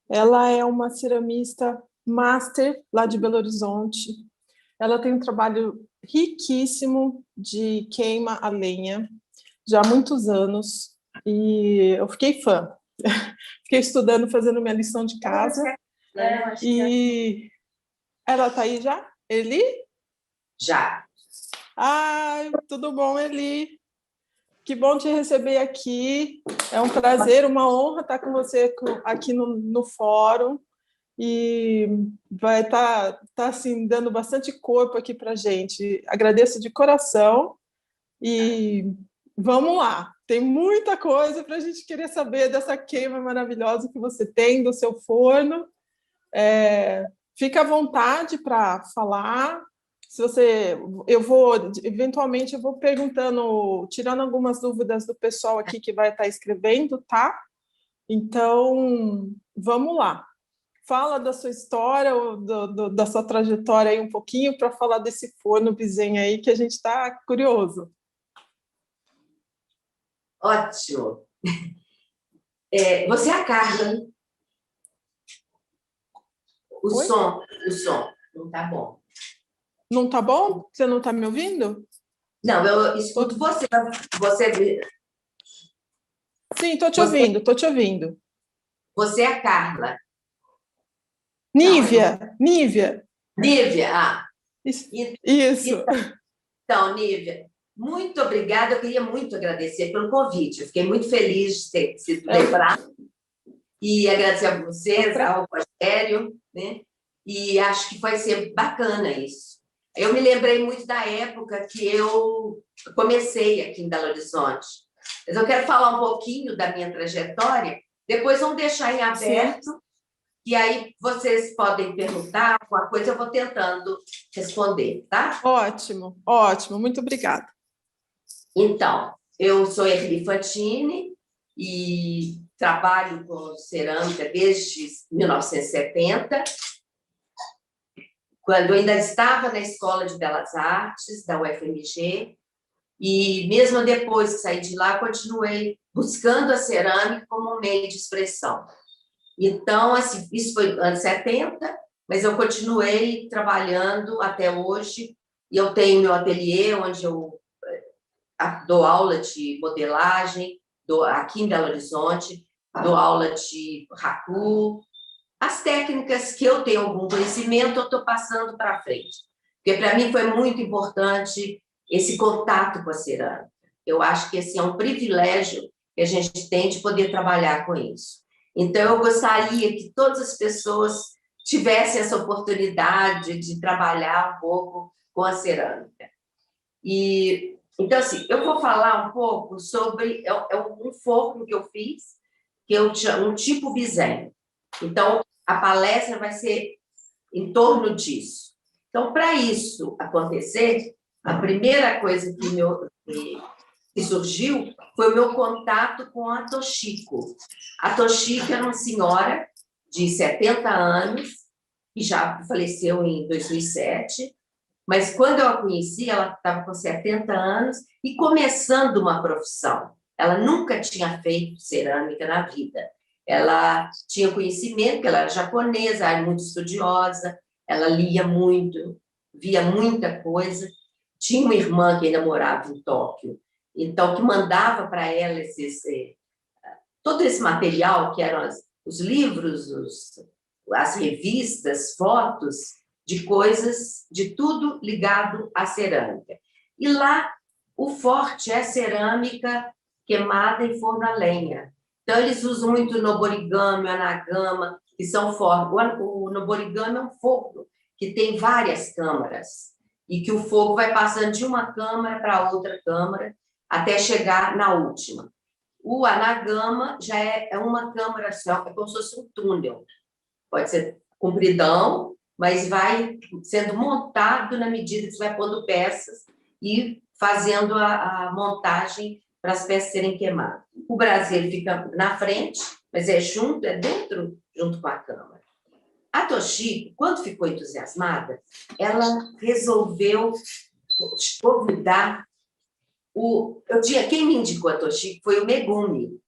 Ela é uma ceramista master lá de Belo Horizonte. Ela tem um trabalho riquíssimo de queima a lenha, já há muitos anos, e eu fiquei fã. Fiquei estudando, fazendo minha lição de casa. E ela está aí já? Eli? Já. Ai, tudo bom, Eli? Que bom te receber aqui. É um prazer, uma honra estar com você aqui no fórum. E vai estar assim, dando bastante corpo aqui para a gente. Agradeço de coração e vamos lá. Tem muita coisa para a gente querer saber dessa queima maravilhosa que você tem do seu forno. Fica à vontade para falar. Se você, eventualmente, eu vou perguntando, tirando algumas dúvidas do pessoal aqui que vai estar escrevendo, tá? Então, vamos lá. Fala da sua história, da sua trajetória aí um pouquinho, para falar desse forno Bizen aí, que a gente está curioso. Ótimo. Você é a Carla, né? O Oi? som, não tá bom. Não tá bom? Você não está me ouvindo? Não, eu escuto você. Sim, estou te ouvindo, estou te ouvindo. Você é a Carla. Nívia, Nívia. Nívia, Isso. Então, Nívia, muito obrigada. Eu queria muito agradecer pelo convite. Eu fiquei muito feliz de ter sido lembrada. E agradecer a vocês, ao Rogério, né? E acho que vai ser bacana isso. Eu me lembrei muito da época que eu comecei aqui em Belo Horizonte. Mas eu quero falar um pouquinho da minha trajetória, depois vamos deixar em aberto, sim. E aí vocês podem perguntar alguma coisa, eu vou tentando responder, tá? Ótimo, ótimo, muito obrigada. Então, eu sou Erli Fantini e trabalho com cerâmica desde 1970, quando eu ainda estava na Escola de Belas Artes, da UFMG, e mesmo depois que saí de lá, continuei buscando a cerâmica como um meio de expressão. Então, assim, isso foi anos 70, mas eu continuei trabalhando até hoje, e eu tenho meu ateliê, onde eu dou aula de modelagem, aqui em Belo Horizonte, dou aula de raku. As técnicas que eu tenho algum conhecimento, eu estou passando para frente. Porque, para mim, foi muito importante esse contato com a cerâmica. Eu acho que esse é um privilégio que a gente tem de poder trabalhar com isso. Então, eu gostaria que todas as pessoas tivessem essa oportunidade de trabalhar um pouco com a cerâmica. Então, assim, eu vou falar um pouco sobre um forno que eu fiz, que eu chamo um tipo Bizen. Então, a palestra vai ser em torno disso. Então, para isso acontecer, a primeira coisa que surgiu foi o meu contato com a Toshiko. A Toshiko era uma senhora de 70 anos, que já faleceu em 2007, mas quando eu a conheci, ela estava com 70 anos e começando uma profissão. Ela nunca tinha feito cerâmica na vida. Ela tinha conhecimento, que ela era japonesa, era muito estudiosa, ela lia muito, via muita coisa. Tinha uma irmã que ainda morava em Tóquio, então, que mandava para ela todo esse material, que eram os livros, as revistas, fotos, de coisas, de tudo ligado à cerâmica. E lá, o forte é cerâmica queimada em forno a lenha. Então, eles usam muito o noborigami, o anagama, que são fornos. O noborigami é um forno que tem várias câmaras, e que o fogo vai passando de uma câmara para outra câmara, até chegar na última. O anagama já é uma câmara só, é como se fosse um túnel. Pode ser compridão, mas vai sendo montado na medida que você vai pondo peças e fazendo a montagem para as peças serem queimadas. O braseiro fica na frente, mas é junto com a câmara. A Toshiko, quando ficou entusiasmada, ela resolveu convidar quem me indicou a Toshiko foi o Megumi.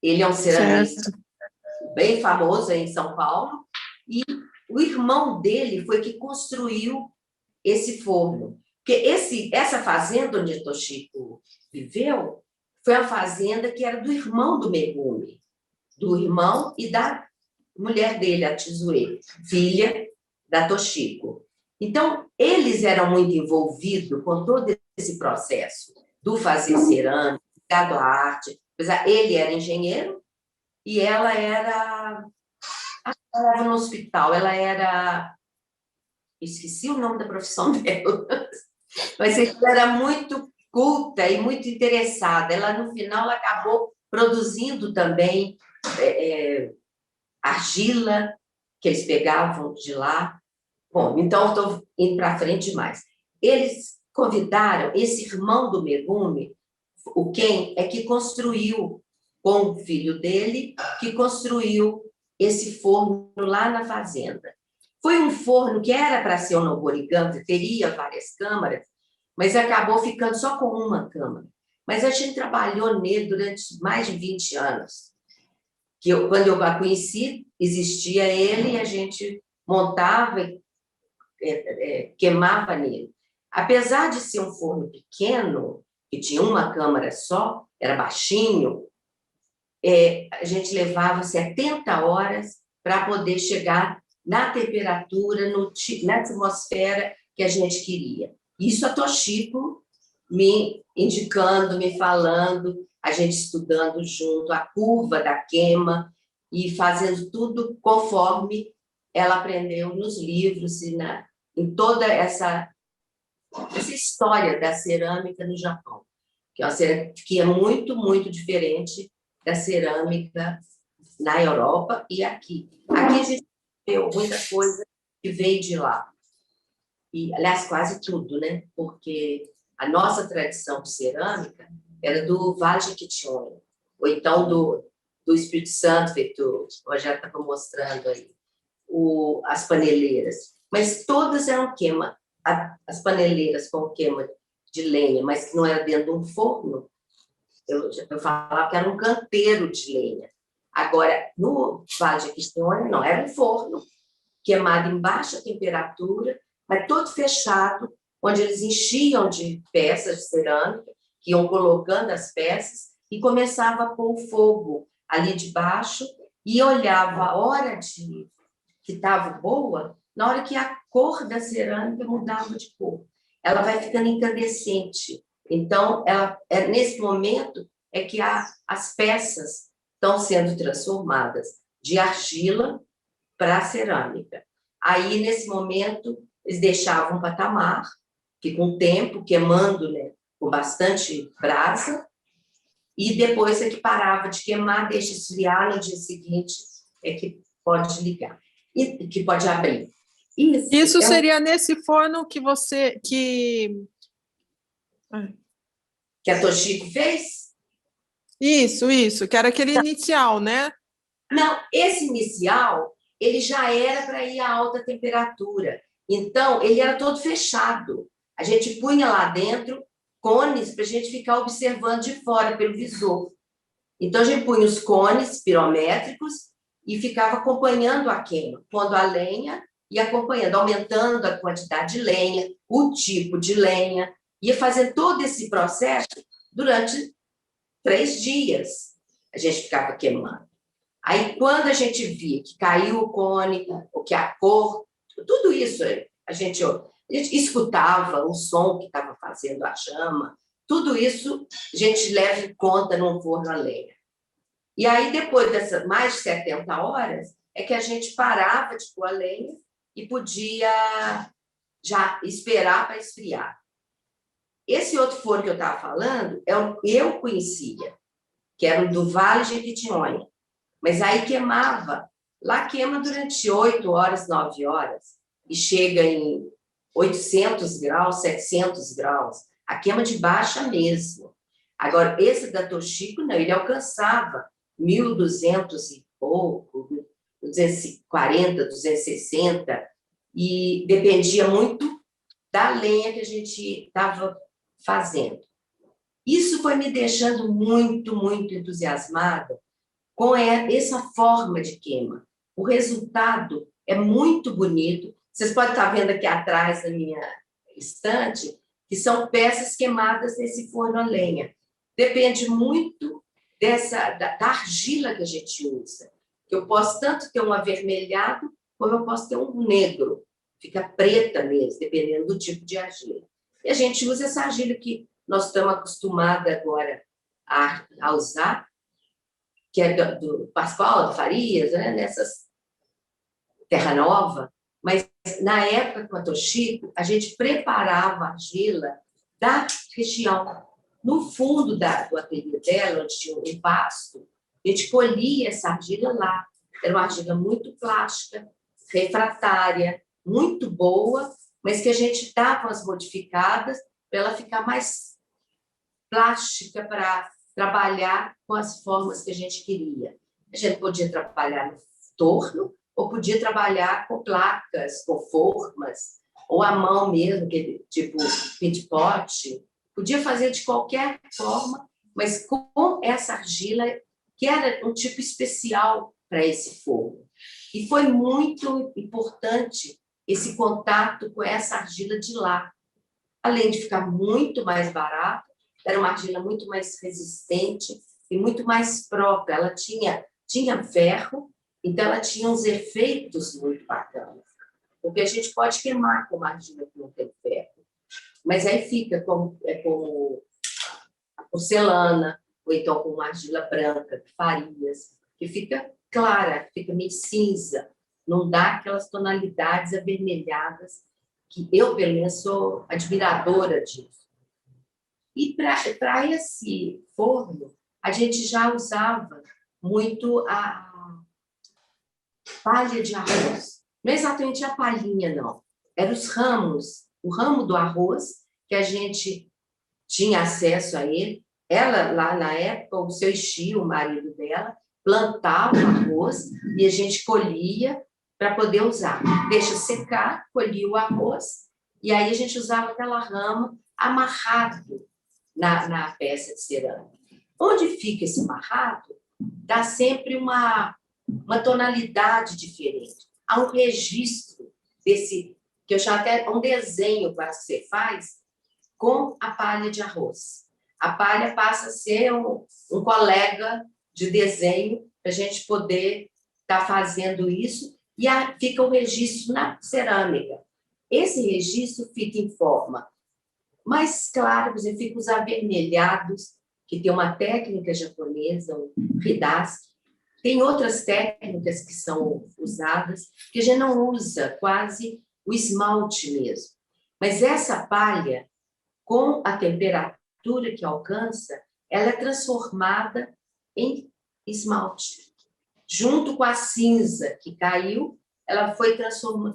Ele é um ceramista bem famoso em São Paulo, e o irmão dele foi que construiu esse forno. Porque essa fazenda onde Toshiko viveu foi a fazenda que era do irmão do Megumi, do irmão e da mulher dele, a Tizue, filha da Toshiko. Então, eles eram muito envolvidos com todo esse processo do fazer cerâmica, ligado à arte. Ele era engenheiro e ela era no hospital, ela era... Esqueci o nome da profissão dela, mas ela era muito culta e muito interessada. Ela, no final, ela acabou produzindo também argila, que eles pegavam de lá. Bom, então, estou indo para frente demais. Eles convidaram esse irmão do Megumi, o Ken, é que construiu, com o filho dele, que construiu esse forno lá na fazenda. Foi um forno que era para ser um noborigami, teria várias câmaras, mas acabou ficando só com uma câmara. Mas a gente trabalhou nele durante mais de 20 anos. Quando eu a conheci, existia ele e a gente montava e queimava nele. Apesar de ser um forno pequeno, que tinha uma câmara só, era baixinho, a gente levava 70 horas para poder chegar na temperatura, na atmosfera que a gente queria. Isso a Toshiko me indicando, me falando, a gente estudando junto, a curva da queima e fazendo tudo conforme ela aprendeu nos livros e em toda essa história da cerâmica no Japão, que é uma cerâmica que é muito, muito diferente da cerâmica na Europa e aqui. Aqui a gente viu muita coisa que veio de lá. E, aliás, quase tudo, né? Porque a nossa tradição de cerâmica era do Vale de Jequitinhonha, ou então do Espírito Santo, feito o Rogério estava mostrando aí, as paneleiras. Mas todas eram queima. As paneleiras com queima de lenha, mas que não era dentro de um forno, eu falava que era um canteiro de lenha. Agora, no Vale de Jequitinhonha, não, era um forno queimado em baixa temperatura, mas todo fechado, onde eles enchiam de peças de cerâmica, que iam colocando as peças, e começava a pôr o fogo ali de baixo, e olhava a hora que estava boa, na hora que a cor da cerâmica mudava de cor. Ela vai ficando incandescente. Então, nesse momento é que as peças estão sendo transformadas de argila para cerâmica. Aí, nesse momento, eles deixavam um patamar, que com o tempo, queimando, né, com bastante brasa, e depois é que parava de queimar, deixa esfriar, no dia seguinte é que pode ligar, e que pode abrir. Isso seria nesse forno que a Toshiko fez? Isso, que era aquele inicial, né? Não, esse inicial, ele já era para ir a alta temperatura. Então, ele era todo fechado. A gente punha lá dentro cones para a gente ficar observando de fora, pelo visor. Então, a gente punha os cones pirométricos e ficava acompanhando a queima, pondo a lenha e acompanhando, aumentando a quantidade de lenha, o tipo de lenha, ia fazendo todo esse processo durante 3 dias. A gente ficava queimando. Aí, quando a gente via que caiu o cone, ou que a cor, tudo isso, a gente escutava o som que estava fazendo a chama, tudo isso a gente leva em conta num forno a lenha. E aí, depois dessas mais de 70 horas, é que a gente parava de pôr a lenha e podia já esperar para esfriar. Esse outro forno que eu estava falando, eu conhecia, que era o do Vale de Jequitinhonha. Mas aí queimava. Lá queima durante 8 horas, 9 horas. E chega em 800 graus, 700 graus. A queima de baixa mesmo. Agora, esse da Toshiko, não, ele alcançava 1.200 e pouco, 240, 260. E dependia muito da lenha que a gente estava fazendo. Isso foi me deixando muito, muito entusiasmada, com essa forma de queima. O resultado é muito bonito. Vocês podem estar vendo aqui atrás da minha estante, que são peças queimadas nesse forno a lenha. Depende muito da argila que a gente usa. Eu posso tanto ter um avermelhado, como eu posso ter um negro. Fica preta mesmo, dependendo do tipo de argila. E a gente usa essa argila que nós estamos acostumados agora a usar, que é do Pascoal, do Farias, né? Nessas Terra Nova. Mas, na época com a Toshiko, a gente preparava a argila da região. No fundo do ateliê dela, onde tinha um pasto, a gente colhia essa argila lá. Era uma argila muito plástica, refratária, muito boa, mas que a gente dava as modificadas para ela ficar mais plástica para trabalhar com as formas que a gente queria. A gente podia trabalhar no torno, ou podia trabalhar com placas, com formas, ou à mão mesmo, tipo pit pot. Podia fazer de qualquer forma, mas com essa argila, que era um tipo especial para esse forno. E foi muito importante esse contato com essa argila de lá. Além de ficar muito mais barata, era uma argila muito mais resistente e muito mais própria. Ela tinha ferro, então ela tinha uns efeitos muito bacanas. Porque a gente pode queimar com uma argila que não tem ferro, mas aí fica com a porcelana, ou então com uma argila branca, Farias, que fica clara, fica meio cinza, não dá aquelas tonalidades avermelhadas, que eu, pelo menos, sou admiradora disso. E para esse forno, a gente já usava muito a palha de arroz. Não é exatamente a palhinha, não. Eram os ramos, o ramo do arroz, que a gente tinha acesso a ele. Ela, lá na época, o seu tio, o marido dela, plantava o arroz e a gente colhia para poder usar. Deixa secar, colhia o arroz, e aí a gente usava aquela rama amarrado na peça de cerâmica. Onde fica esse amarrado, dá sempre uma tonalidade diferente. Há um registro desse, que eu já até um desenho quase que você faz com a palha de arroz. A palha passa a ser um colega de desenho para a gente poder estar fazendo isso, e fica o registro na cerâmica. Esse registro fica em forma mais clara, por exemplo, fica os avermelhados, que tem uma técnica japonesa, o Hidaski. Tem outras técnicas que são usadas, que a gente não usa quase o esmalte mesmo. Mas essa palha, com a temperatura que alcança, ela é transformada em esmalte. Junto com a cinza que caiu, ela foi transforma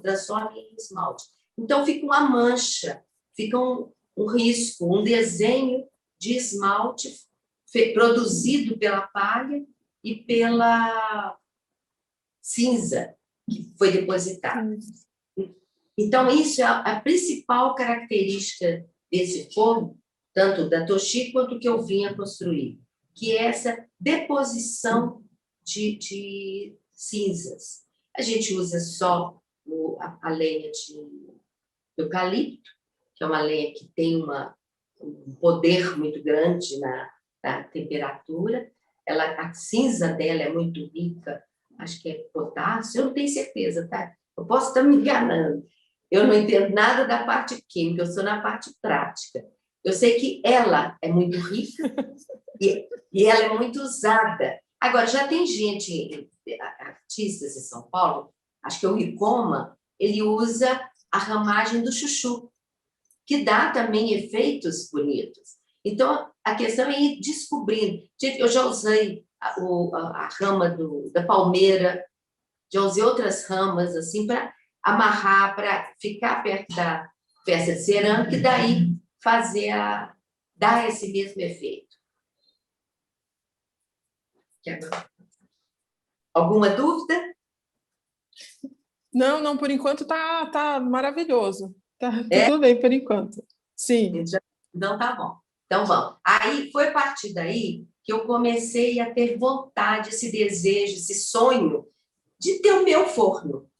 em esmalte. Então, fica uma mancha, fica um risco, um desenho de esmalte produzido pela palha e pela cinza que foi depositada. Então, isso é a principal característica desse forno, tanto da Toshiko quanto do que eu vinha construir, que é essa deposição de cinzas. A gente usa só a lenha de eucalipto, que é uma lenha que tem um poder muito grande na temperatura. A cinza dela é muito rica, acho que é potássio, eu não tenho certeza, tá? Eu posso estar me enganando. Eu não entendo nada da parte química, eu sou na parte prática. Eu sei que ela é muito rica e ela é muito usada. Agora, já tem gente, artistas em São Paulo, acho que é o Ricoma, ele usa a ramagem do chuchu, que dá também efeitos bonitos. Então, a questão é ir descobrindo. Eu já usei a rama da palmeira, já usei outras ramas assim para amarrar, para ficar perto da peça de cerâmica e daí dar esse mesmo efeito. Alguma dúvida? Não, por enquanto tá maravilhoso. Tá tudo bem por enquanto. Sim. Então, tá bom. Então, vamos. Aí, foi a partir daí que eu comecei a ter vontade, esse desejo, esse sonho de ter o meu forno.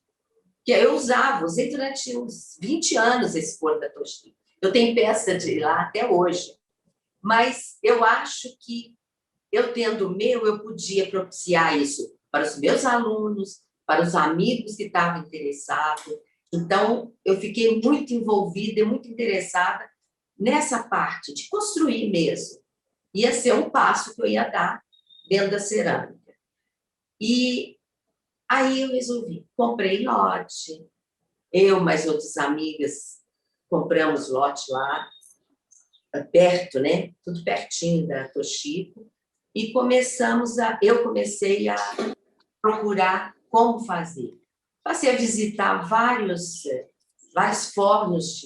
Que eu usei durante uns 20 anos esse forno da Toshiba. Eu tenho peça de lá até hoje. Mas eu acho que eu tendo o meu, eu podia propiciar isso para os meus alunos, para os amigos que estavam interessados. Então, eu fiquei muito envolvida e muito interessada nessa parte de construir mesmo. Ia ser um passo que eu ia dar dentro da cerâmica. E aí eu resolvi, comprei lote. Eu, mais outras amigas, compramos lote lá, perto, né? Tudo pertinho da Toshiba. E eu comecei a procurar como fazer. Passei a visitar vários fornos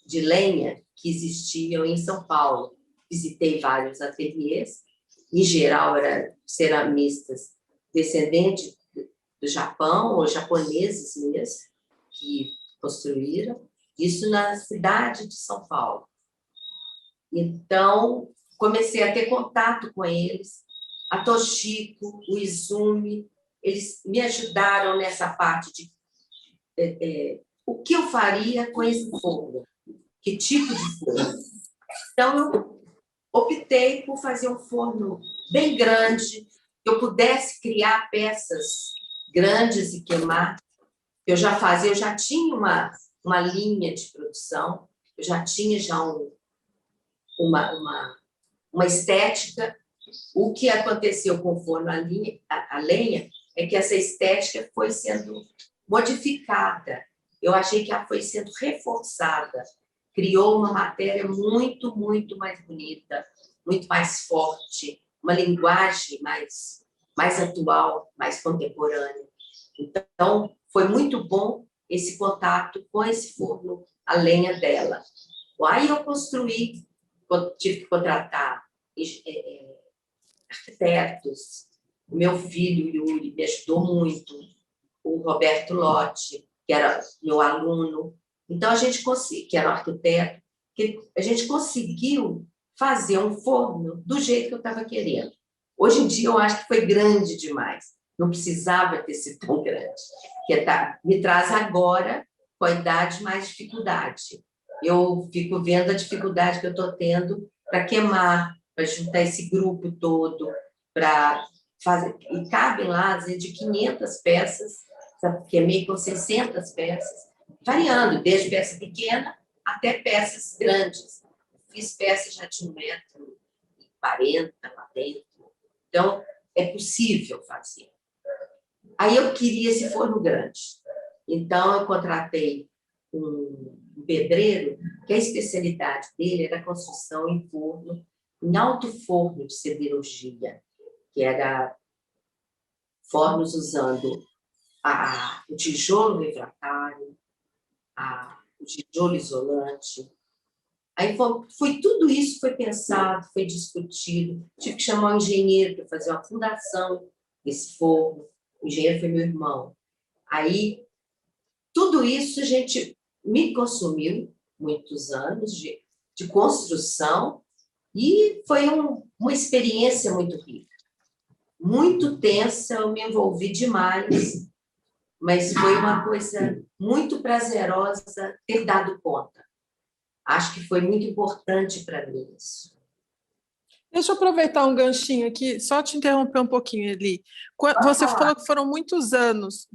de lenha que existiam em São Paulo. Visitei vários ateliês, em geral eram ceramistas descendentes do Japão, ou japoneses mesmo, que construíram, isso na cidade de São Paulo. Então, comecei a ter contato com eles, a Toshiko, o Izumi, eles me ajudaram nessa parte de o que eu faria com esse forno, que tipo de forno. Então, eu optei por fazer um forno bem grande, que eu pudesse criar peças grandes e queimar. Eu já tinha uma linha de produção, eu já tinha uma estética. O que aconteceu com o forno a lenha é que essa estética foi sendo modificada. Eu achei que ela foi sendo reforçada. Criou uma matéria muito, muito mais bonita, muito mais forte, uma linguagem mais atual, mais contemporânea. Então, foi muito bom esse contato com esse forno a lenha dela. Aí eu tive que contratar arquitetos. O meu filho, Yuri, me ajudou muito. O Roberto Lotti, que era meu aluno. Então, que era um arquiteto, que a gente conseguiu fazer um forno do jeito que eu estava querendo. Hoje em dia, eu acho que foi grande demais. Não precisava ter sido tão grande. Me traz agora, com a idade, mais dificuldade. Eu fico vendo a dificuldade que eu estou tendo para queimar, para juntar esse grupo todo, para fazer. E cabem lá, às vezes, de 500 peças, queimei com 600 peças, variando, desde peça pequena até peças grandes. Fiz peças já de 1,40 m lá dentro. Então, é possível fazer. Aí eu queria esse forno grande. Então, eu contratei um pedreiro, que a especialidade dele era a construção em forno, em alto forno de siderurgia, que era fornos usando o tijolo refratário, o tijolo isolante. Aí tudo isso foi pensado, foi discutido. Tive que chamar um engenheiro para fazer uma fundação desse forno. O engenheiro foi meu irmão. Aí, tudo isso, me consumiu muitos anos de construção e foi uma experiência muito rica. Muito tensa, eu me envolvi demais, mas foi uma coisa muito prazerosa ter dado conta. Acho que foi muito importante para mim isso. Deixa eu aproveitar um ganchinho aqui, só te interromper um pouquinho, Eli. Você falou que foram muitos anos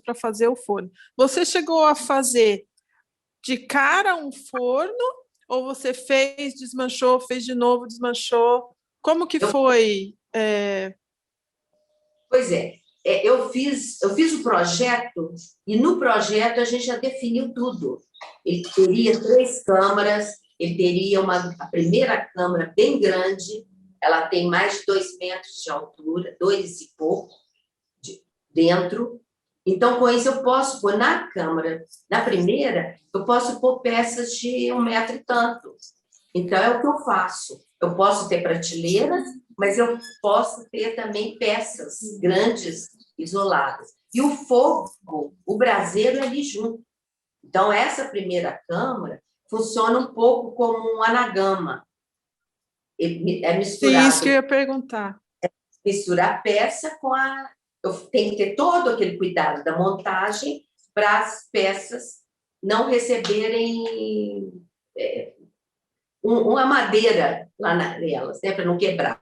para fazer o forno. Você chegou a fazer de cara um forno, ou você fez, desmanchou, fez de novo, desmanchou? Como que foi? Pois é, eu fiz o projeto, e no projeto a gente já definiu tudo. Ele teria 3 câmaras, ele teria a primeira câmara bem grande, ela tem mais de 2 metros de altura, 2 e pouco dentro. Então, com isso, eu posso pôr na câmara, na primeira, eu posso pôr peças de 1 metro e tanto. Então, é o que eu faço. Eu posso ter prateleiras, mas eu posso ter também peças grandes, isoladas. E o fogo, o braseiro é ali junto. Então, essa primeira câmara funciona um pouco como um anagama. É Sim, misturado. isso que eu ia perguntar. Misturar a peça com a... Eu tenho que ter todo aquele cuidado da montagem para as peças não receberem uma madeira lá nelas, né, para não quebrar.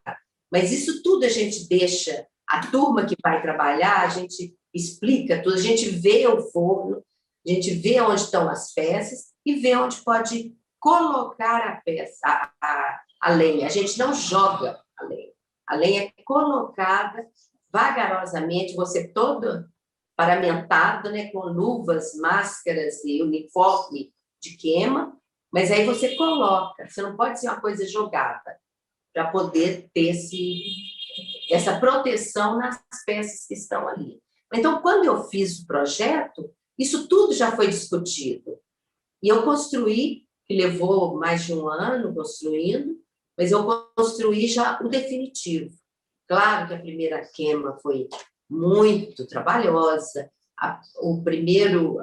Mas isso tudo a gente deixa, a turma que vai trabalhar, a gente explica tudo, a gente vê o forno, a gente vê onde estão as peças e vê onde pode colocar a peça, a lenha. A gente não joga a lenha. A lenha é colocada vagarosamente, você todo paramentado, né, com luvas, máscaras e uniforme de queima, mas aí você coloca, você não pode ser uma coisa jogada, para poder ter essa proteção nas peças que estão ali. Então, quando eu fiz o projeto, isso tudo já foi discutido. E eu construí, que levou mais de um ano construindo, mas eu construí já o definitivo. Claro que a primeira queima foi muito trabalhosa. A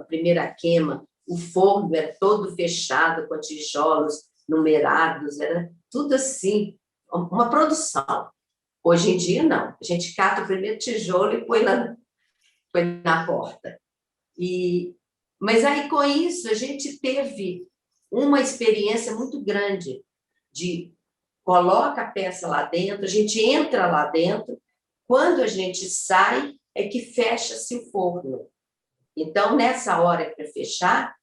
primeira queima, o forno era todo fechado, com tijolos numerados, era tudo assim, uma produção. Hoje em dia, não. A gente cata o primeiro tijolo e põe na porta. Mas aí, com isso, a gente teve uma experiência muito grande de coloca a peça lá dentro, a gente entra lá dentro, quando a gente sai, é que fecha-se o forno. Então, nessa hora para fechar,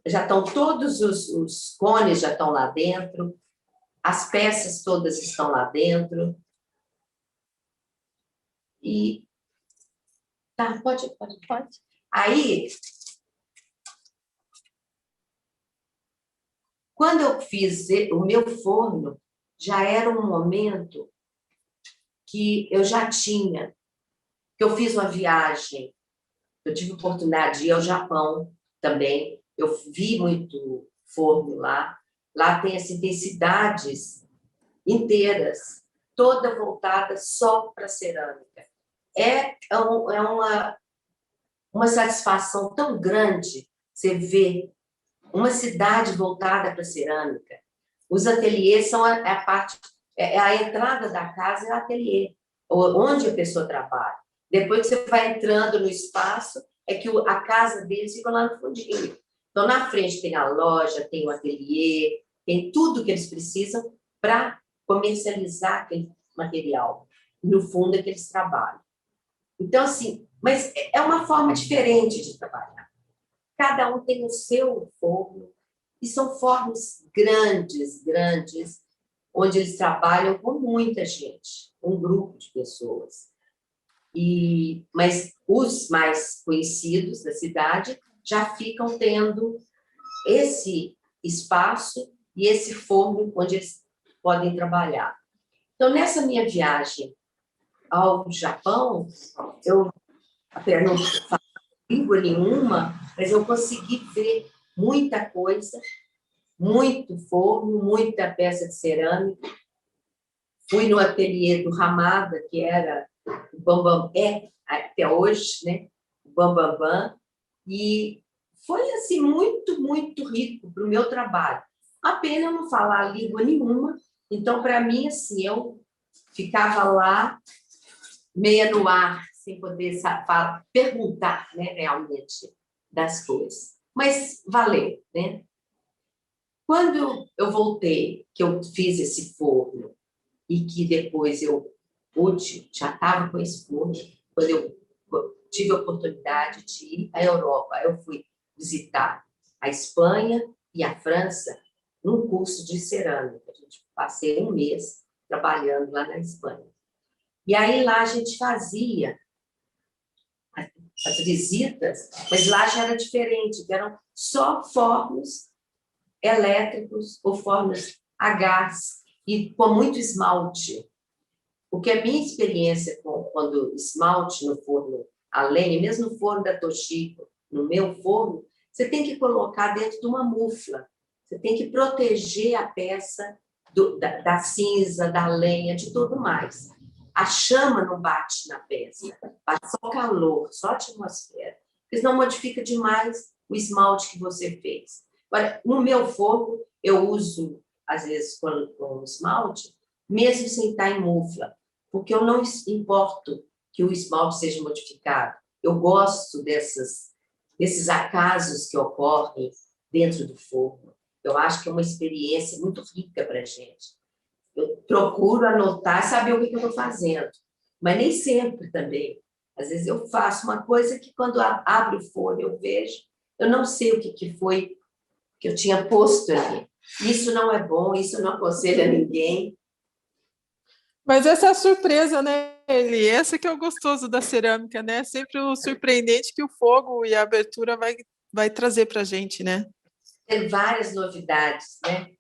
já estão todos os cones já estão lá dentro, as peças todas estão lá dentro. E tá, pode. Aí, quando eu fiz o meu forno, já era um momento que eu já tinha, que eu fiz uma viagem, eu tive oportunidade de ir ao Japão também, eu vi muito forno lá, lá tem cidades inteiras, toda voltada só para cerâmica. É uma satisfação tão grande você ver uma cidade voltada para cerâmica. Os ateliês são a parte, a entrada da casa é o ateliê, onde a pessoa trabalha. Depois que você vai entrando no espaço, é que a casa deles fica lá no fundinho. Então, na frente tem a loja, tem o ateliê, tem tudo que eles precisam para comercializar aquele material. No fundo, é que eles trabalham. Então, assim, mas é uma forma diferente de trabalhar. Cada um tem o seu forno, e são fornos grandes, onde eles trabalham com muita gente, um grupo de pessoas. Mas os mais conhecidos da cidade já ficam tendo esse espaço e esse forno onde eles podem trabalhar. Então, nessa minha viagem ao Japão, eu até não falo língua nenhuma, mas eu consegui ver muita coisa, muito forno, muita peça de cerâmica. Fui no ateliê do Hamada, que era o Bambam, até hoje, né? O Bambam, e foi assim muito, muito rico para o meu trabalho. A pena eu não falar língua nenhuma, então, para mim, assim, eu ficava lá, meia no ar, sem poder perguntar, né, realmente, das coisas. Mas valeu, né? Quando eu voltei, que eu fiz esse forno, e que depois eu já estava com esse forno, quando eu tive a oportunidade de ir à Europa, eu fui visitar a Espanha e a França num curso de cerâmica. A gente passei um mês trabalhando lá na Espanha. E aí lá a gente fazia as visitas, mas lá já era diferente, que eram só fornos elétricos ou fornos a gás e com muito esmalte. Porque a minha experiência quando esmalte no forno a lenha, mesmo no forno da Toshiko, no meu forno, você tem que colocar dentro de uma mufla. Você tem que proteger a peça da cinza, da lenha, de tudo mais. A chama não bate na peça, bate só calor, só a atmosfera. Porque senão modifica demais o esmalte que você fez. Agora, no meu forno, eu uso, às vezes, com esmalte, mesmo sem estar em mufla, porque eu não importo que o esmalte seja modificado. Eu gosto desses acasos que ocorrem dentro do forno. Eu acho que é uma experiência muito rica para a gente. Eu procuro anotar, saber o que eu estou fazendo, mas nem sempre também. Às vezes eu faço uma coisa que, quando abro o forno, eu vejo, eu não sei o que foi que eu tinha posto ali. Isso não é bom, isso eu não aconselho a ninguém. Mas essa é a surpresa, né, Eli? Essa que é o gostoso da cerâmica, né? Sempre o surpreendente que o fogo e a abertura vai trazer para a gente, né? Tem várias novidades, né?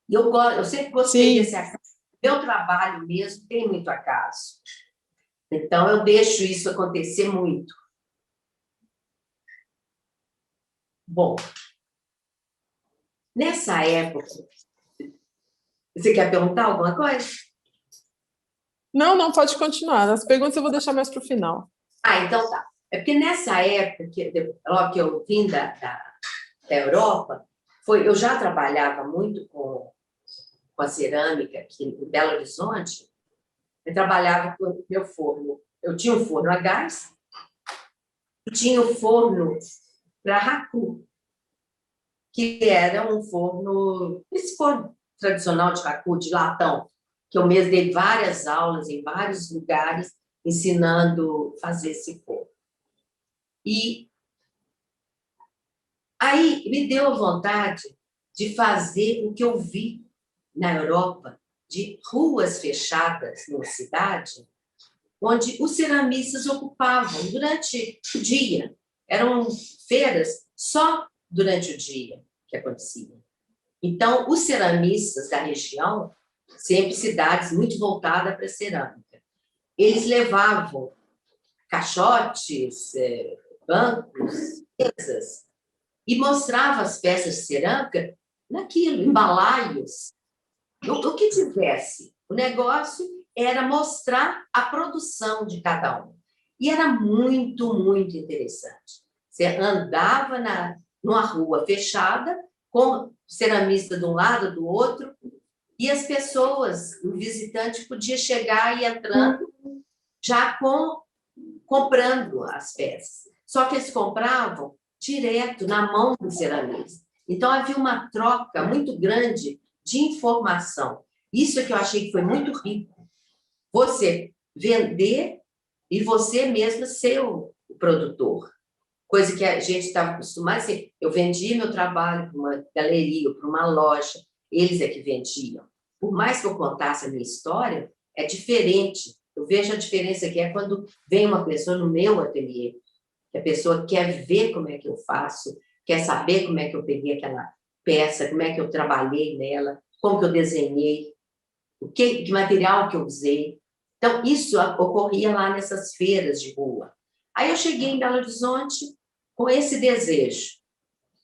E eu sempre gostei Sim. desse acaso. Meu trabalho mesmo tem muito acaso. Então, eu deixo isso acontecer muito. Bom, nessa época, você quer perguntar alguma coisa? Não, não, pode continuar. As perguntas eu vou deixar mais para o final. Então tá. É porque nessa época, logo que eu vim da Europa, eu já trabalhava muito com a cerâmica aqui em Belo Horizonte. Eu trabalhava com o meu forno. Eu tinha um forno a gás e tinha o forno para raku, que era um forno, esse forno tradicional de raku, de latão, que eu mesmo dei várias aulas em vários lugares ensinando a fazer esse forno. E aí me deu vontade de fazer o que eu vi na Europa, de ruas fechadas na cidade, onde os ceramistas ocupavam durante o dia. Eram feiras só durante o dia que aconteciam. Então, os ceramistas da região, sempre cidades muito voltadas para a cerâmica, eles levavam caixotes, bancos, mesas, e mostrava as peças de cerâmica naquilo, em balaios, o que tivesse. O negócio era mostrar a produção de cada um. E era muito, muito interessante. Você andava numa rua fechada, com ceramista de um lado, do outro, e as pessoas, o visitante podia chegar e entrando já comprando as peças. Só que eles compravam direto na mão do ceramista. Então, havia uma troca muito grande de informação. Isso é que eu achei que foi muito rico. Você vender e você mesmo ser o produtor. Coisa que a gente estava acostumado a ser. Eu vendia meu trabalho para uma galeria, para uma loja, eles é que vendiam. Por mais que eu contasse a minha história, é diferente. Eu vejo a diferença que é quando vem uma pessoa no meu ateliê, que a pessoa quer ver como é que eu faço, quer saber como é que eu peguei aquela peça, como é que eu trabalhei nela, como que eu desenhei, que material que eu usei. Então, isso ocorria lá nessas feiras de rua. Aí eu cheguei em Belo Horizonte com esse desejo.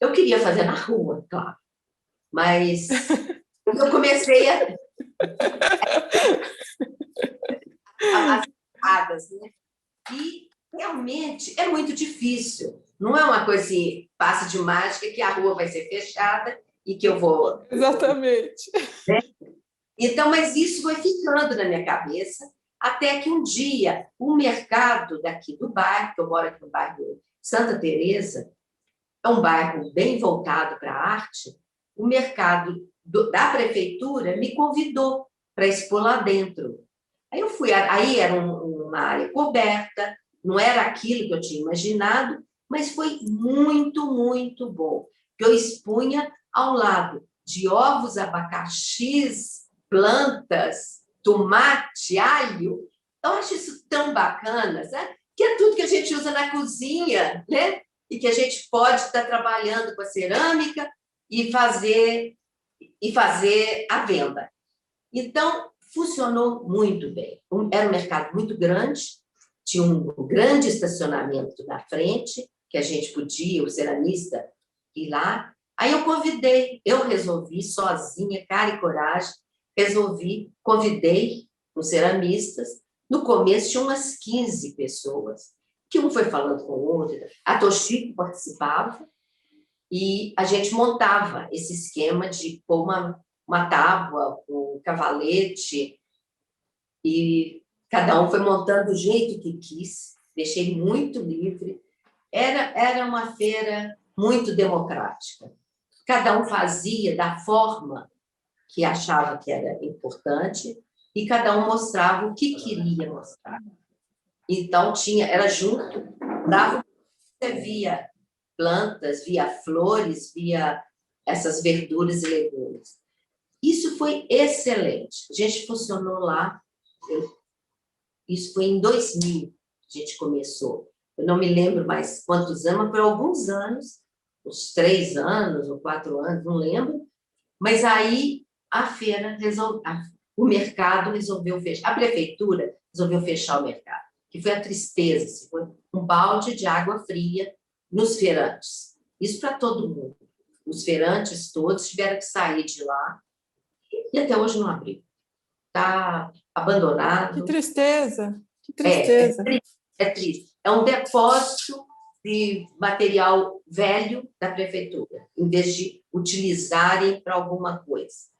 Eu queria fazer na rua, claro, mas eu comecei as águas, né? E realmente é muito difícil. Não é uma coisa assim, passe de mágica, que a rua vai ser fechada e que eu vou. Exatamente. Né? Então, mas isso foi ficando na minha cabeça, até que um dia o mercado daqui do bairro, que eu moro aqui no bairro Santa Teresa, é um bairro bem voltado para a arte, o mercado da prefeitura me convidou para expor lá dentro. Aí eu fui, aí era uma área coberta, não era aquilo que eu tinha imaginado, mas foi muito, muito bom. Eu expunha ao lado de ovos, abacaxis, plantas, tomate, alho. Eu acho isso tão bacana, sabe? Que é tudo que a gente usa na cozinha, né? E que a gente pode estar trabalhando com a cerâmica e fazer a venda. Então, funcionou muito bem. Era um mercado muito grande, tinha um grande estacionamento na frente, que a gente podia, o ceramista, ir lá. Aí eu resolvi, sozinha, cara e coragem, convidei os ceramistas. No começo tinha umas 15 pessoas, que um foi falando com o outro. A Toshiko participava, E a gente montava esse esquema de pôr uma tábua, um cavalete, e cada um foi montando do jeito que quis, deixei muito livre. Era uma feira muito democrática. Cada um fazia da forma que achava que era importante e cada um mostrava o que queria mostrar. Então, era junto, dava, você via plantas, via flores, via essas verduras e legumes. Isso foi excelente. A gente funcionou lá, isso foi em 2000, a gente começou. Eu não me lembro mais quantos anos, mas por alguns anos, uns 3 anos ou 4 anos, não lembro, mas aí a feira o mercado resolveu fechar, a prefeitura resolveu fechar o mercado, que foi a tristeza, assim, foi um balde de água fria nos feirantes. Isso para todo mundo. Os feirantes todos tiveram que sair de lá e até hoje não abriu. Está abandonado. Que tristeza, que tristeza. É triste. É um depósito de material velho da prefeitura, em vez de utilizarem para alguma coisa.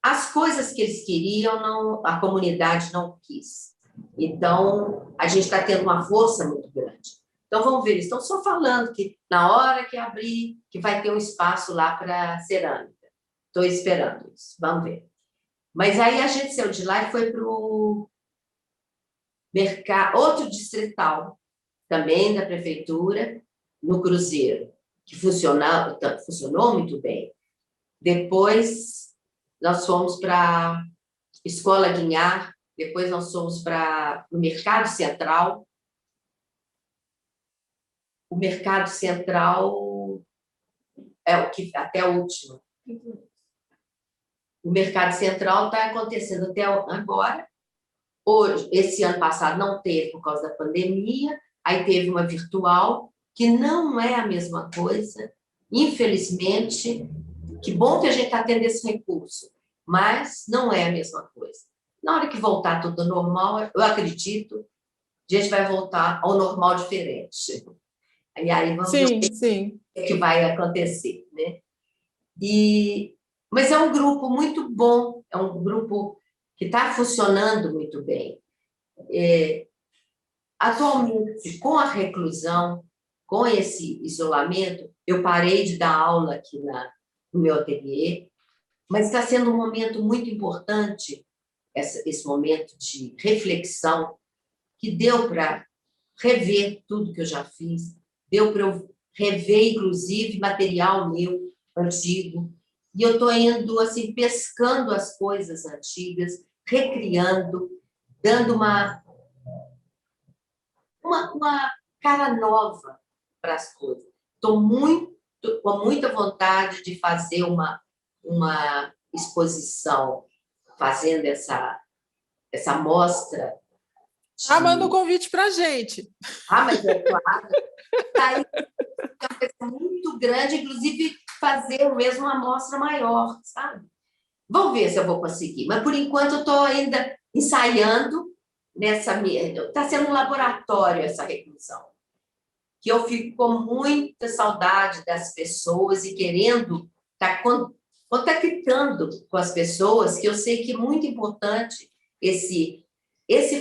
As coisas que eles queriam, não, a comunidade não quis. Então, a gente está tendo uma força muito grande. Então, vamos ver, eles estão só falando que na hora que abrir, que vai ter um espaço lá para cerâmica. Estou esperando isso, vamos ver. Mas aí a gente saiu de lá e foi para o mercado, outro distrital, também da prefeitura, no Cruzeiro, que funcionou muito bem. Depois, nós fomos para a Escola Guinhar, depois nós fomos para o Mercado Central. O Mercado Central é o que até o último. O Mercado Central está acontecendo até agora. Hoje, esse ano passado não teve por causa da pandemia, aí teve uma virtual, que não é a mesma coisa, infelizmente. Que bom que a gente está tendo esse recurso, mas não é a mesma coisa. Na hora que voltar tudo ao normal, eu acredito, a gente vai voltar ao normal diferente. E aí vamos ver o que vai acontecer, né? Mas é um grupo muito bom, é um grupo que está funcionando muito bem. Atualmente, com a reclusão, com esse isolamento, eu parei de dar aula aqui no meu ateliê, mas está sendo um momento muito importante, esse momento de reflexão, que deu para rever tudo que eu já fiz, deu para eu rever, inclusive, material meu antigo, e eu estou indo assim, pescando as coisas antigas, recriando, dando uma cara nova para as coisas. Estou com muita vontade de fazer uma exposição, fazendo essa mostra. Manda um convite para a gente. Mas é claro. Tá, é uma coisa muito grande, inclusive fazer mesmo uma amostra maior, sabe? Vamos ver se eu vou conseguir. Mas, por enquanto, eu estou ainda ensaiando nessa... Está sendo um laboratório essa reclusão, que eu fico com muita saudade das pessoas e querendo estar contactando com as pessoas, que eu sei que é muito importante esse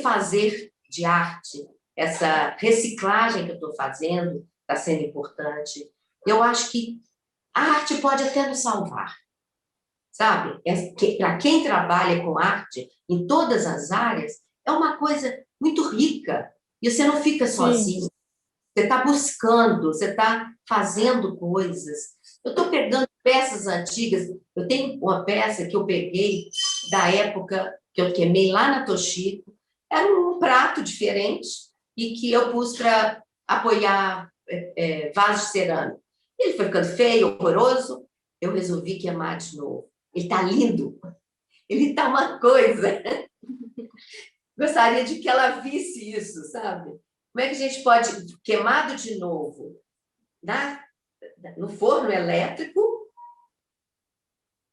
fazer de arte, essa reciclagem que eu estou fazendo está sendo importante. Eu acho que a arte pode até nos salvar, sabe? Para quem trabalha com arte, em todas as áreas, é uma coisa muito rica, e você não fica sozinho. Você está buscando, você está fazendo coisas. Eu estou pegando peças antigas. Eu tenho uma peça que eu peguei da época que eu queimei lá na Toshiko. Era um prato diferente e que eu pus para apoiar vaso de cerâmica. Ele foi ficando feio, horroroso. Eu resolvi queimar de novo. Ele está lindo. Ele está uma coisa. Gostaria de que ela visse isso, sabe? Como é que a gente pode, queimado de novo, no forno elétrico,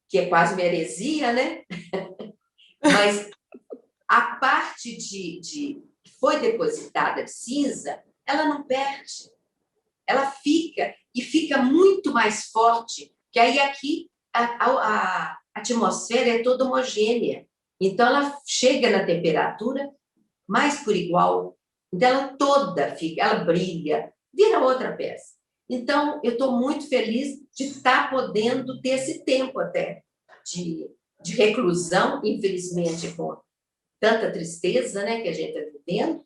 que é quase uma heresia, né? Mas a parte que foi depositada de cinza, ela não perde. ela fica muito mais forte, que aí aqui a atmosfera é toda homogênea. Então, ela chega na temperatura mais por igual. Então, ela toda fica, ela brilha, vira outra peça. Então, eu estou muito feliz de estar podendo ter esse tempo até de reclusão, infelizmente, com tanta tristeza, né, que a gente está vivendo,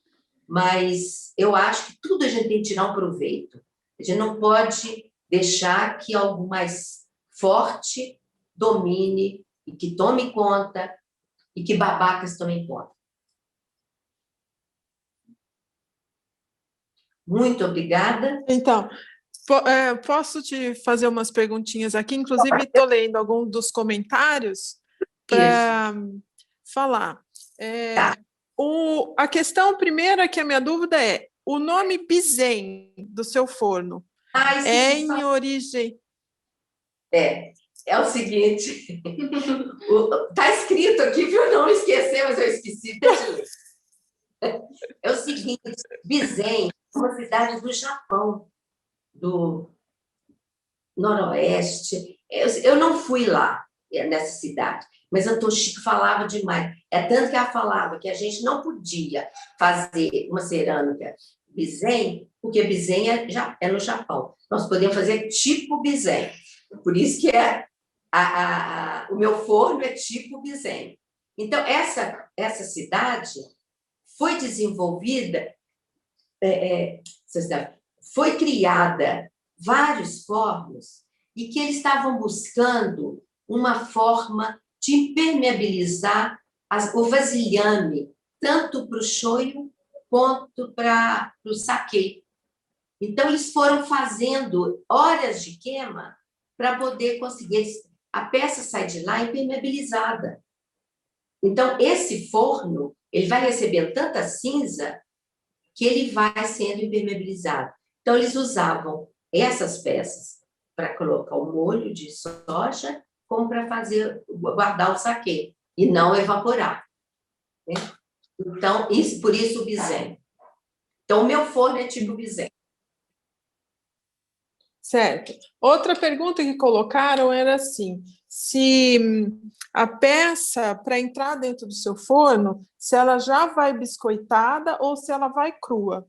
mas eu acho que tudo a gente tem que tirar um proveito. A gente não pode deixar que algo mais forte domine e que tome conta e que babacas tomem conta. Muito obrigada. Então, posso te fazer umas perguntinhas aqui? Inclusive, estou lendo alguns dos comentários para falar. Tá. A questão primeira, que a minha dúvida é, o nome Bizem do seu forno é em origem... É o seguinte, está escrito aqui, viu? Não esquecer, mas eu esqueci. É o seguinte, Bizem é uma cidade do Japão, do Noroeste. Eu não fui lá, nessa cidade, mas a Toshiko falava demais. É tanto que ela falava que a gente não podia fazer uma cerâmica Bizem, porque Bizem é no Japão. Nós podemos fazer tipo Bizem. Por isso que o meu forno é tipo Bizem. Então, essa cidade foi desenvolvida, foi criada vários fornos e que eles estavam buscando uma forma de impermeabilizar o vasilhame, tanto para o shoyu quanto para o saquê. Então, eles foram fazendo horas de queima para poder conseguir. A peça sai de lá impermeabilizada. Então, esse forno, ele vai recebendo tanta cinza que ele vai sendo impermeabilizado. Então, eles usavam essas peças para colocar o molho de soja, como para guardar o saquê, e não evaporar. Né? Então, por isso o Bizem. Então, o meu forno é tipo Bizem. Certo. Outra pergunta que colocaram era assim, se a peça, para entrar dentro do seu forno, se ela já vai biscoitada ou se ela vai crua.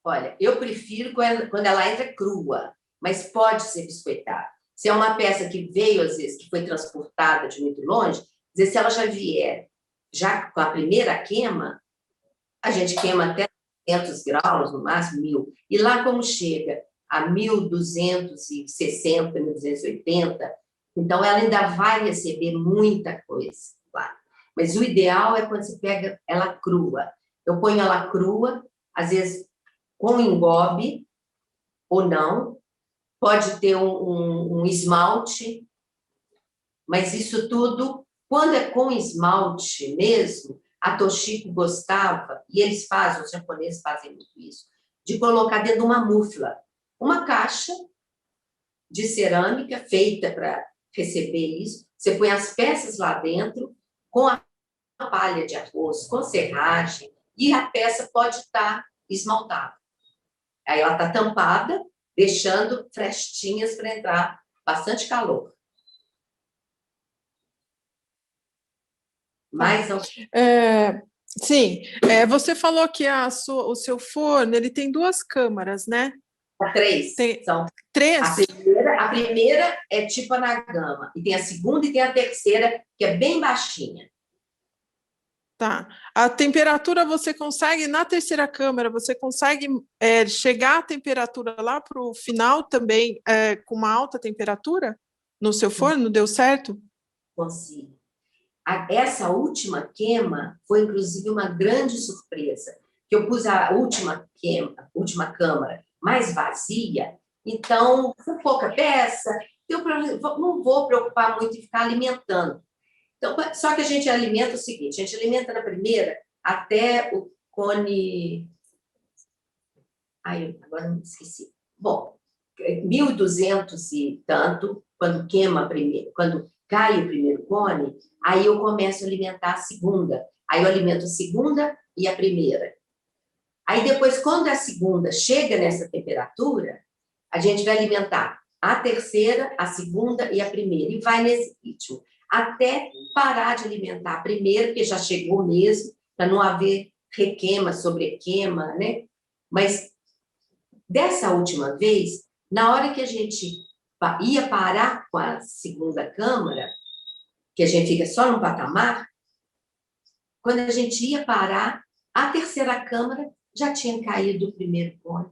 Olha, eu prefiro quando ela entra crua, mas pode ser biscoitada. Se é uma peça que veio, às vezes, que foi transportada de muito longe, dizer, se ela já vier já com a primeira queima, a gente queima até 200 graus, no máximo 1000. E lá, como chega a 1260, 1280, então ela ainda vai receber muita coisa lá. Mas o ideal é quando você pega ela crua. Eu ponho ela crua, às vezes com engobe ou não, pode ter um esmalte, mas isso tudo, quando é com esmalte mesmo, a Toshiko gostava, e eles fazem, os japoneses fazem muito isso, de colocar dentro de uma mufla, uma caixa de cerâmica feita para receber isso, você põe as peças lá dentro, com a palha de arroz, com serragem, e a peça pode estar esmaltada. Aí ela está tampada, deixando frestinhas para entrar bastante calor. Mais sim, você falou que o seu forno ele tem 2 câmaras, né? 3. São 3? A primeira é tipo a Nagama, e tem a segunda e tem a terceira, que é bem baixinha. Tá. A temperatura você consegue, na terceira câmara, você consegue chegar à temperatura lá para o final também, com uma alta temperatura no seu forno? Deu certo? Consigo. Essa última queima foi, inclusive, uma grande surpresa, que eu pus a última câmara mais vazia, então, com pouca peça, eu não vou preocupar muito em ficar alimentando. Então, só que a gente alimenta o seguinte, a gente alimenta na primeira até o cone... Ai, agora não esqueci. Bom, 1200 e tanto, quando queima primeiro, quando cai o primeiro cone, aí eu começo a alimentar a segunda. Aí eu alimento a segunda e a primeira. Aí depois, quando a segunda chega nessa temperatura, a gente vai alimentar a terceira, a segunda e a primeira, e vai nesse ritmo, até parar de alimentar a primeira, porque já chegou mesmo, para não haver requeima, sobrequeima, né? Mas dessa última vez, na hora que a gente ia parar com a segunda câmara, que a gente fica só num patamar, quando a gente ia parar, a terceira câmara já tinha caído o primeiro cone,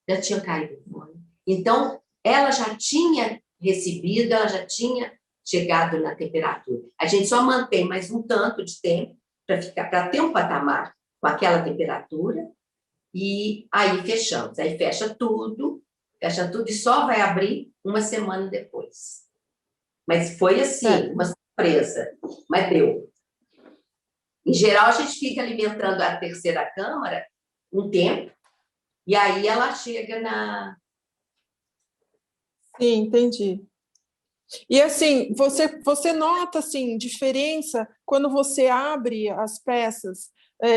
já tinha caído o cone. Então, ela já tinha recebido, ela já tinha chegado na temperatura. A gente só mantém mais um tanto de tempo para ter um patamar com aquela temperatura, e aí fechamos. Aí fecha tudo e só vai abrir uma semana depois. Mas foi assim, uma surpresa, mas deu. Em geral, a gente fica alimentando a terceira câmara um tempo, e aí ela chega na... Sim, entendi. E assim, você nota assim, diferença quando você abre as peças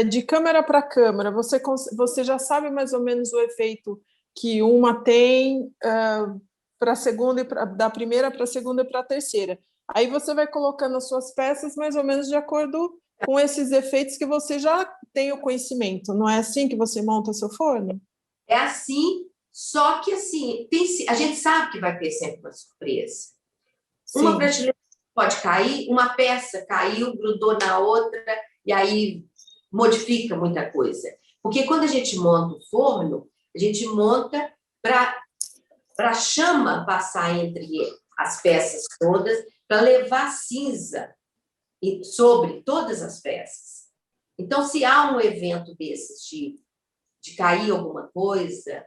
de câmara para câmara, você já sabe mais ou menos o efeito que uma tem para a segunda, da primeira para a segunda e para a terceira. Aí você vai colocando as suas peças mais ou menos de acordo com esses efeitos que você já tem o conhecimento. Não é assim que você monta seu forno? É assim, só que assim, a gente sabe que vai ter sempre uma surpresa. Uma Sim. prateleira pode cair, uma peça caiu, grudou na outra, e aí modifica muita coisa. Porque quando a gente monta o forno, a gente monta para a chama passar entre as peças todas, para levar cinza sobre todas as peças. Então, se há um evento desses de cair alguma coisa,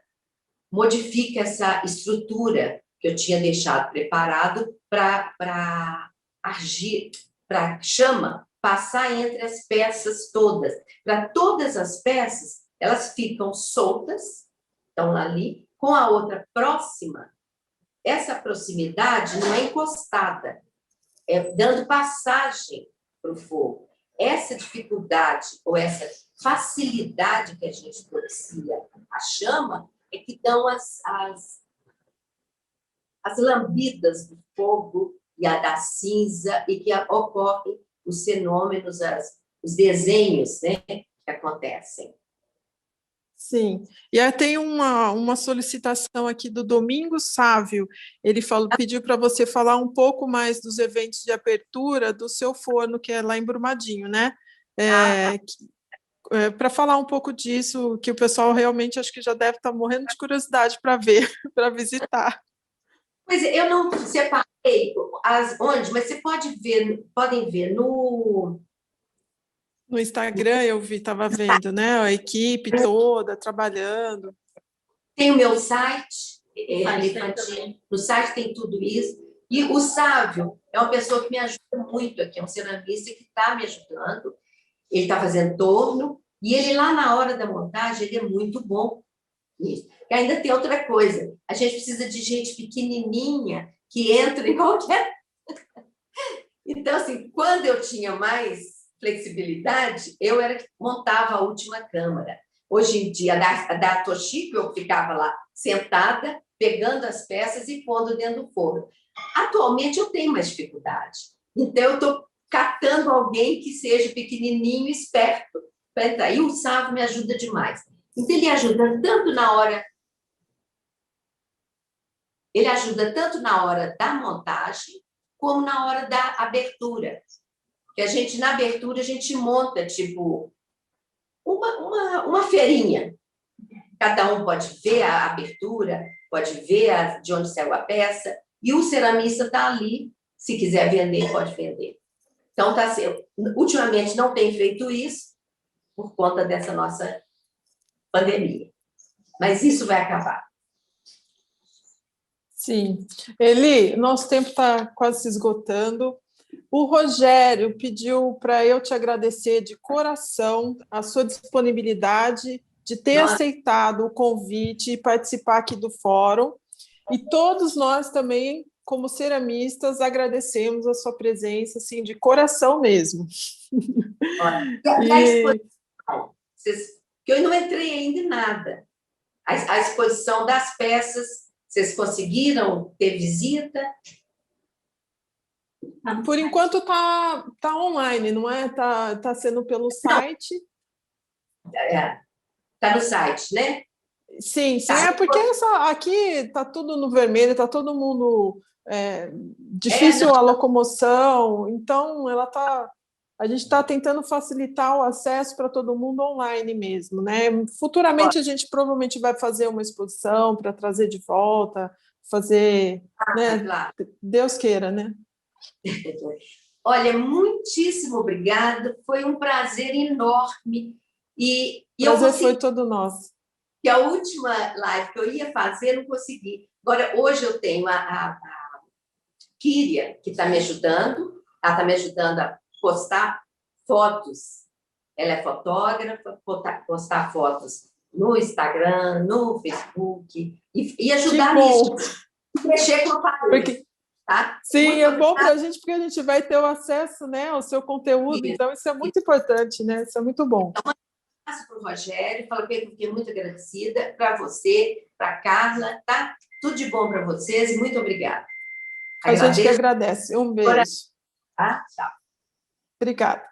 modifica essa estrutura que eu tinha deixado preparado para agir, para a chama passar entre as peças todas. Para todas as peças, elas ficam soltas, estão ali, com a outra próxima. Essa proximidade não é encostada, é dando passagem para o fogo. Essa dificuldade ou essa facilidade que a gente propicia à chama é que dão as lambidas do fogo e a da cinza, e que ocorrem os fenômenos, os desenhos, né, que acontecem. Sim, e aí tem uma solicitação aqui do Domingos Sávio. Ele pediu para você falar um pouco mais dos eventos de abertura do seu forno, que é lá em Brumadinho, né? Para falar um pouco disso, que o pessoal realmente acho que já deve estar morrendo de curiosidade para ver, para visitar. Pois é, eu não separei onde, mas você podem ver No Instagram eu estava vendo, né? A equipe toda trabalhando. Tem o meu site, no site tem tudo isso. E o Sávio é uma pessoa que me ajuda muito aqui, é um ceramista que está me ajudando. Ele está fazendo torno, e ele lá na hora da montagem, ele é muito bom nisso. E ainda tem outra coisa, a gente precisa de gente pequenininha que entra em qualquer... Então, assim, quando eu tinha mais flexibilidade, eu era que montava a última câmara. Hoje em dia, a da Toshiba, eu ficava lá sentada, pegando as peças e pondo dentro do forno. Atualmente, eu tenho mais dificuldade. Então, eu estou catando alguém que seja pequenininho e esperto para entrar. E o Sávio me ajuda demais. Então, ele ajuda tanto na hora da montagem, como na hora da abertura. Que na abertura, a gente monta, tipo, uma feirinha. Cada um pode ver a abertura, pode ver de onde saiu a peça, e o ceramista está ali, se quiser vender, pode vender. Então, ultimamente não tem feito isso, por conta dessa nossa pandemia. Mas isso vai acabar. Sim. Eli, nosso tempo está quase se esgotando. O Rogério pediu para eu te agradecer de coração a sua disponibilidade de ter aceitado o convite e participar aqui do fórum. E todos nós também, como ceramistas, agradecemos a sua presença, assim, de coração mesmo. Olha, e a exposição? que eu não entrei ainda em nada. A exposição das peças, vocês conseguiram ter visita? Por enquanto tá online, não é? Tá sendo pelo site. Está no site, né? Sim, sim, Tá. porque aqui está tudo no vermelho, está todo mundo difícil a locomoção, então a gente está tentando facilitar o acesso para todo mundo online mesmo, né? Futuramente a gente provavelmente vai fazer uma exposição para trazer de volta, fazer, né? Claro. Deus queira, né? Olha, muitíssimo obrigada, foi um prazer enorme. E eu Prazer consegui, foi todo nosso. que a última live que eu ia fazer, não consegui. Agora, hoje eu tenho a Kíria, que está me ajudando, ela está me ajudando a postar fotos. Ela é fotógrafa, postar fotos no Instagram, no Facebook, e ajudar nisso, mexer com o aparelho. Tá? Sim, muito é bom para a gente, porque a gente vai ter o acesso, né, ao seu conteúdo, então isso é muito importante, né? Isso é muito bom. Então, passo para o Rogério, falo que eu fiquei muito agradecida, para você, para a Carla, tá? Tudo de bom para vocês e muito obrigada. A gente que agradece. Um beijo. Tá? Tchau. Obrigada.